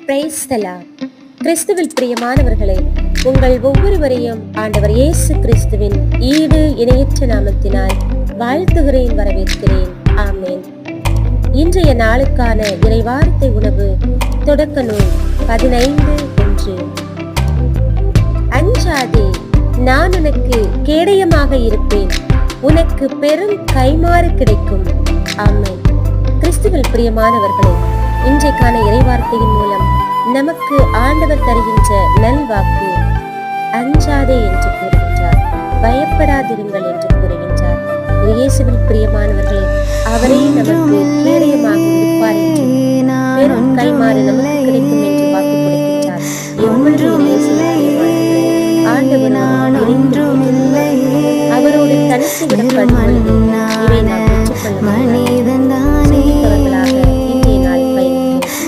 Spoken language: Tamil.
Praise the Lord. கிறிஸ்துவில் பிரியமானவர்களே, உங்கள் ஒவ்வொருவரையும் ஆண்டவர் இயேசு கிறிஸ்துவின் ஈடு இணையற்ற நாமத்தினால் வாழ்த்துகிறேன், வரவேற்கிறேன். ஆமென். இன்றைய நாளுக்கான இறைவார்த்தை உணவு தொடக்க நூல் 15:1. அஞ்சாதே, நான் உனக்கு கேடயமாக இருப்பேன், உனக்கு பெரும் கைமாறு கிடைக்கும். ஆமென். கிறிஸ்துவில் பிரியமானவர்களே, இன்றைக்கான இறைவார்த்தையின் மூலம் நமக்கு ஆண்டவர் தருகின்ற நல்வாக்கு அஞ்சாதே என்று கூறுகின்றார். பயப்படாதிருங்கள் என்று கூறுகின்றார். இயேசுவில் பிரியமானவர்களே, அவரே நமக்கு கேடயமாக இருப்பார் என்று பெரும் கைமாறு நமக்கு